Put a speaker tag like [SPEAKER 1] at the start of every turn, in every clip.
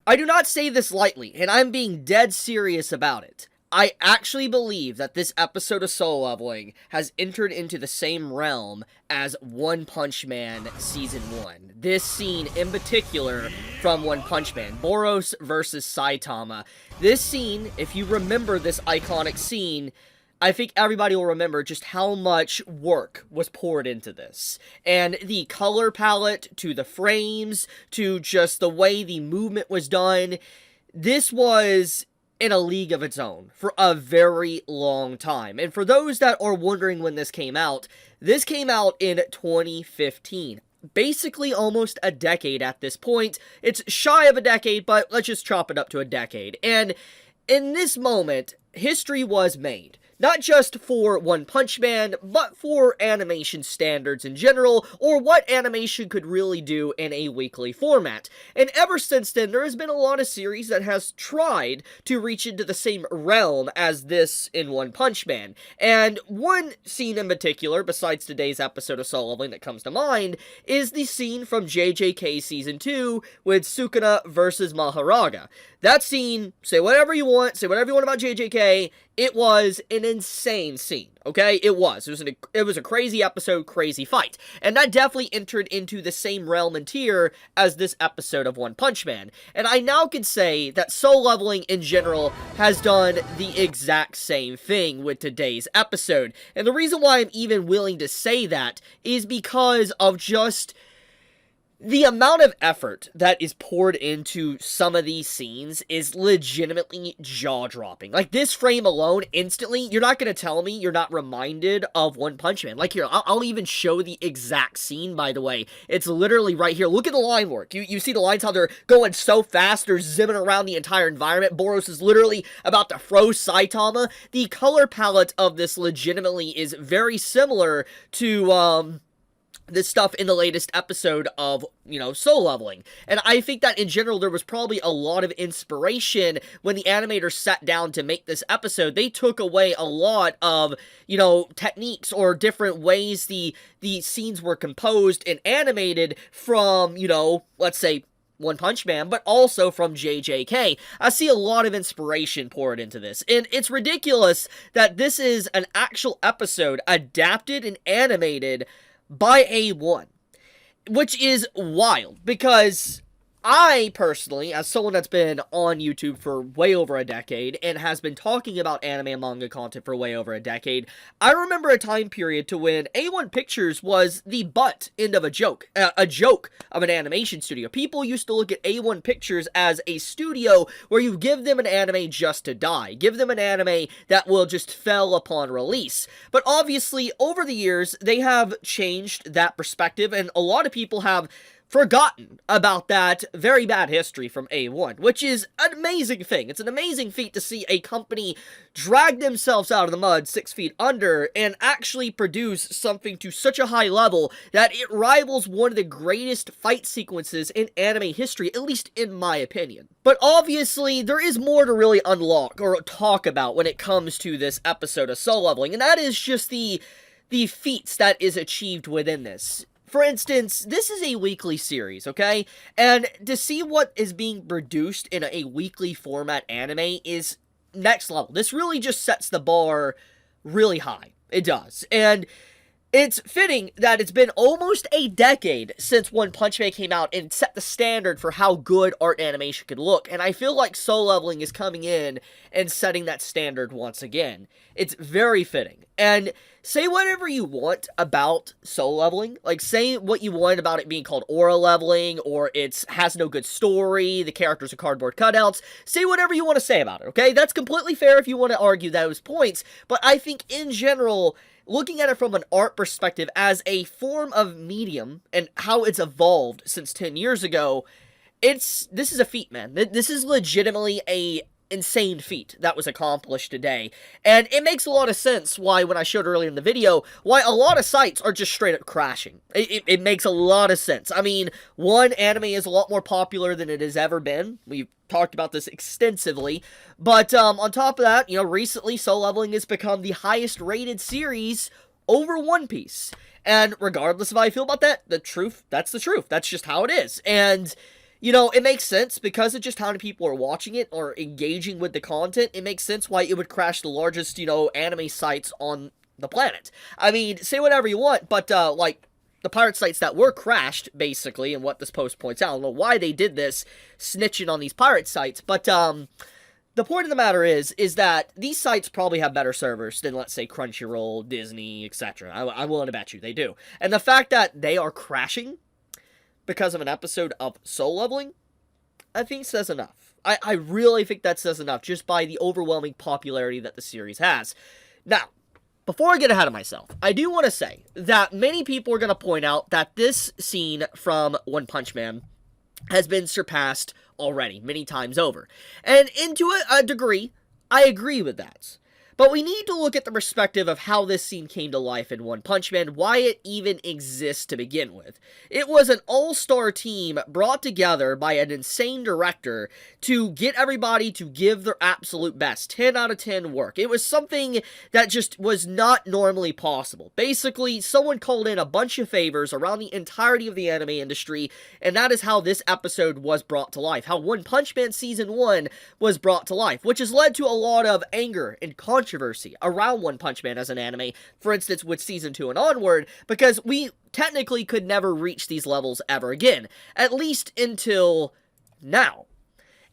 [SPEAKER 1] I do not say this lightly, and I'm being dead serious about it. I actually believe that this episode of Solo Leveling has entered into the same realm as One Punch Man Season 1. This scene in particular from One Punch Man, Boros versus Saitama. This scene, if you remember this iconic scene, I think everybody will remember just how much work was poured into this. And the color palette, to the frames, to just the way the movement was done, this was in a league of its own for a very long time. And for those that are wondering when this came out in 2015. Basically almost a decade at this point. It's shy of a decade, but let's just chop it up to a decade. And in this moment, history was made. Not just for One Punch Man, but for animation standards in general, or what animation could really do in a weekly format. And ever since then, there has been a lot of series that has tried to reach into the same realm as this in One Punch Man. And one scene in particular, besides today's episode of Solo Leveling that comes to mind, is the scene from JJK Season 2 with Sukuna versus Mahoraga. That scene, say whatever you want about JJK, it was an insane scene, okay? It was a crazy episode, crazy fight. And that definitely entered into the same realm and tier as this episode of One Punch Man. And I now can say that Solo Leveling in general has done the exact same thing with today's episode. And the reason why I'm even willing to say that is because of just the amount of effort that is poured into some of these scenes is legitimately jaw-dropping. Like, this frame alone, instantly, you're not going to tell me you're not reminded of One Punch Man. Like, here, I'll even show the exact scene, by the way. It's literally right here. Look at the line work. You see the lines, how they're going so fast, they're zipping around the entire environment. Boros is literally about to throw Saitama. The color palette of this legitimately is very similar to, this stuff in the latest episode of, Solo Leveling. And I think that in general, there was probably a lot of inspiration when the animators sat down to make this episode. They took away a lot of, techniques or different ways the scenes were composed and animated from, let's say, One Punch Man, but also from JJK. I see a lot of inspiration poured into this, and it's ridiculous that this is an actual episode adapted and animated by A1, which is wild, because I personally, as someone that's been on YouTube for way over a decade and has been talking about anime and manga content for way over a decade, I remember a time period to when A1 Pictures was the butt end of a joke of an animation studio. People used to look at A1 Pictures as a studio where you give them an anime just to die. Give them an anime that will just fail upon release. But obviously, over the years, they have changed that perspective, and a lot of people have forgotten about that very bad history from A1, which is an amazing thing. It's an amazing feat to see a company drag themselves out of the mud 6 feet under and actually produce something to such a high level that it rivals one of the greatest fight sequences in anime history, at least in my opinion. But obviously, there is more to really unlock or talk about when it comes to this episode of Solo Leveling, and that is just the feats that is achieved within this. For instance, this is a weekly series, okay? And to see what is being produced in a weekly format anime is next level. This really just sets the bar really high. It does. And it's fitting that it's been almost a decade since One Punch Man came out and set the standard for how good art animation could look. And I feel like Solo Leveling is coming in and setting that standard once again. It's very fitting. And say whatever you want about Solo Leveling. Like, say what you want about it being called aura leveling, or it has no good story, the characters are cardboard cutouts. Say whatever you want to say about it, okay? That's completely fair if you want to argue those points. But I think, in general, looking at it from an art perspective as a form of medium and how it's evolved since 10 years ago, this is a feat, man. This is legitimately a insane feat that was accomplished today. And it makes a lot of sense why, when I showed earlier in the video, why a lot of sites are just straight up crashing. It makes a lot of sense. I mean, one, anime is a lot more popular than it has ever been. We've talked about this extensively. But on top of that, recently Solo Leveling has become the highest rated series over One Piece. And regardless of how I feel about that, that's the truth. That's just how it is. And you know, it makes sense because of just how many people are watching it or engaging with the content. It makes sense why it would crash the largest, you know, anime sites on the planet. I mean, say whatever you want, but, like, the pirate sites that were crashed, basically, and what this post points out, I don't know why they did this, snitching on these pirate sites, but, the point of the matter is that these sites probably have better servers than, let's say, Crunchyroll, Disney, etc. I'm willing to bet you they do. And the fact that they are crashing because of an episode of Soul Leveling, I think says enough. I really think that says enough just by the overwhelming popularity that the series has. Now, before I get ahead of myself, I do want to say that many people are going to point out that this scene from One Punch Man has been surpassed already many times over. And into a degree, I agree with that. But we need to look at the perspective of how this scene came to life in One Punch Man, why it even exists to begin with. It was an all-star team brought together by an insane director to get everybody to give their absolute best, 10 out of 10 work. It was something that just was not normally possible. Basically, someone called in a bunch of favors around the entirety of the anime industry, and that is how this episode was brought to life, how One Punch Man Season 1 was brought to life, which has led to a lot of anger and controversy around One Punch Man as an anime, for instance with Season 2 and onward, because we technically could never reach these levels ever again, at least until now.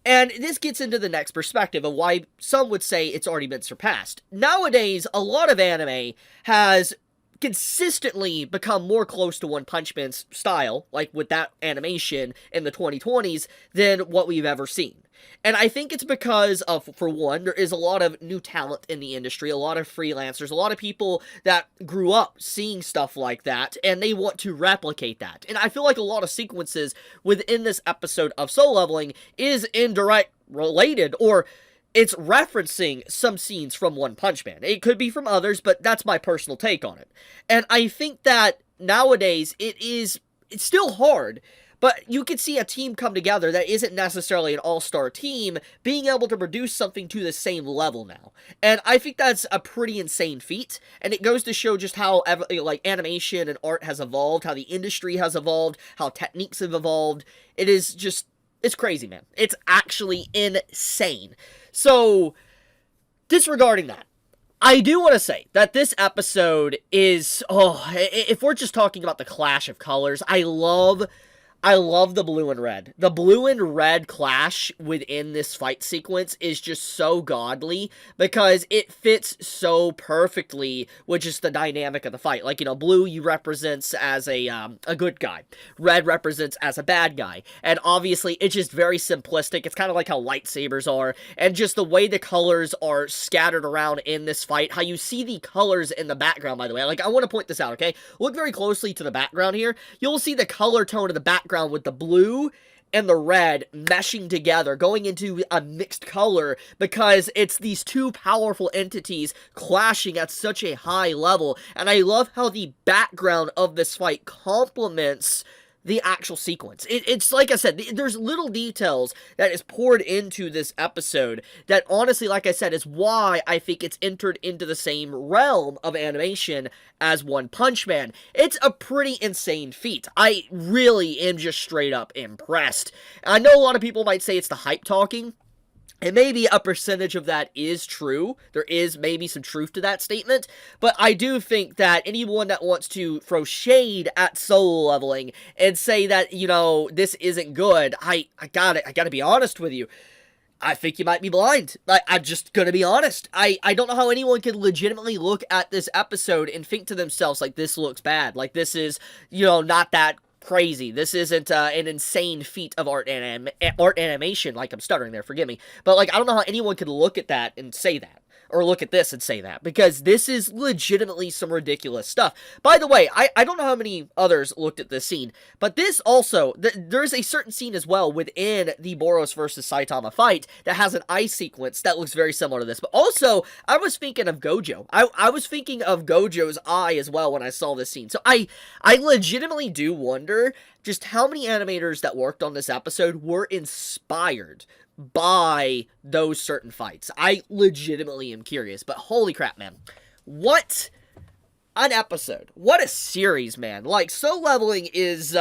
[SPEAKER 1] And this gets into the next perspective of why some would say it's already been surpassed. Nowadays, a lot of anime has consistently become more close to One Punch Man's style, like with that animation in the 2020s, than what we've ever seen. And I think it's because of, for one, there is a lot of new talent in the industry, a lot of freelancers, a lot of people that grew up seeing stuff like that, and they want to replicate that. And I feel like a lot of sequences within this episode of Soul Leveling is indirect related, or it's referencing some scenes from One Punch Man. It could be from others, but that's my personal take on it. And I think that nowadays it's still hard, but you can see a team come together that isn't necessarily an all-star team being able to produce something to the same level now. And I think that's a pretty insane feat, and it goes to show just how like animation and art has evolved, how the industry has evolved, how techniques have evolved. It is just, it's crazy, man. It's actually insane. So, disregarding that, I do want to say that this episode is, if we're just talking about the clash of colors, I love the blue and red. The blue and red clash within this fight sequence is just so godly because it fits so perfectly with just the dynamic of the fight. Like, you know, blue you represents as a good guy. Red represents as a bad guy. And obviously, it's just very simplistic. It's kind of like how lightsabers are. And just the way the colors are scattered around in this fight. How you see the colors in the background, by the way. Like, I want to point this out, okay? Look very closely to the background here. You'll see the color tone of the background with the blue and the red meshing together, going into a mixed color, because it's these two powerful entities clashing at such a high level. And I love how the background of this fight complements the actual sequence. It's like I said, there's little details that is poured into this episode that honestly, like I said, is why I think it's entered into the same realm of animation as One Punch Man. It's a pretty insane feat. I really am just straight up impressed. I know a lot of people might say it's the hype talking, and maybe a percentage of that is true. There is maybe some truth to that statement. But I do think that anyone that wants to throw shade at Soul Leveling and say that, you know, this isn't good, I gotta be honest with you. I think you might be blind. I'm just gonna be honest. I don't know how anyone can legitimately look at this episode and think to themselves, like, this looks bad. Like, this is, you know, not that crazy. This isn't an insane feat of art animation. Like, I'm stuttering there, forgive me. But, like, I don't know how anyone could look at that and say that. Or look at this and say that. Because this is legitimately some ridiculous stuff. By the way, I don't know how many others looked at this scene. But this also, there's a certain scene as well within the Boros versus Saitama fight that has an eye sequence that looks very similar to this. But also, I was thinking of Gojo. I was thinking of Gojo's eye as well when I saw this scene. So I legitimately do wonder just how many animators that worked on this episode were inspired by those certain fights. I legitimately am curious, but holy crap, man. What an episode. What a series, man. Like, Soul Leveling is,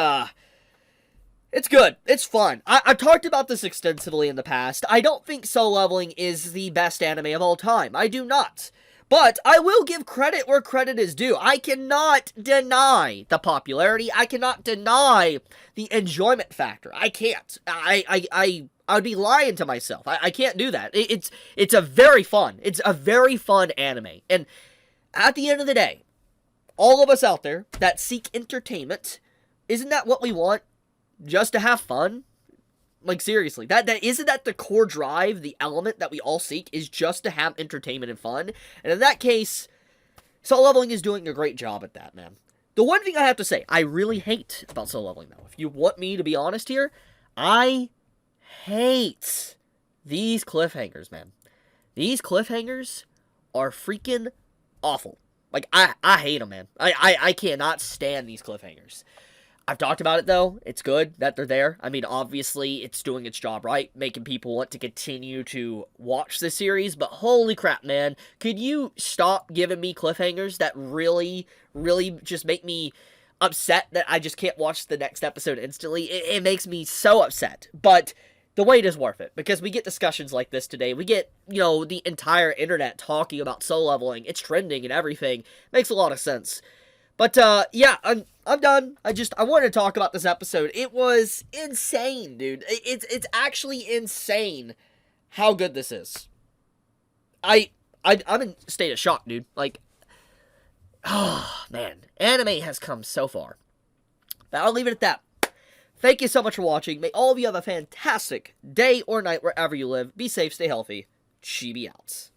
[SPEAKER 1] It's good. It's fun. I've talked about this extensively in the past. I don't think Solo Leveling is the best anime of all time. I do not. But I will give credit where credit is due. I cannot deny the popularity. I cannot deny the enjoyment factor. I can't. I would be lying to myself. I can't do that. It's a very fun anime. And at the end of the day, all of us out there that seek entertainment, isn't that what we want? Just to have fun? Like, seriously, that isn't that the core drive, the element that we all seek, is just to have entertainment and fun? And in that case, Solo Leveling is doing a great job at that, man. The one thing I have to say, I really hate about Solo Leveling, though, if you want me to be honest here, I hate these cliffhangers, man. These cliffhangers are freaking awful. Like, I hate them, man. I cannot stand these cliffhangers. I've talked about it, though. It's good that they're there. I mean, obviously, it's doing its job right, making people want to continue to watch the series, but holy crap, man. Could you stop giving me cliffhangers that really, really just make me upset that I just can't watch the next episode instantly? It makes me so upset, but the wait is worth it, because we get discussions like this today. We get, the entire internet talking about Solo Leveling. It's trending and everything. Makes a lot of sense. But, yeah, I'm done. I wanted to talk about this episode. It was insane, dude. It's actually insane how good this is. I'm in a state of shock, dude. Like, oh, man. Anime has come so far. But I'll leave it at that. Thank you so much for watching. May all of you have a fantastic day or night wherever you live. Be safe, stay healthy. Chibi out.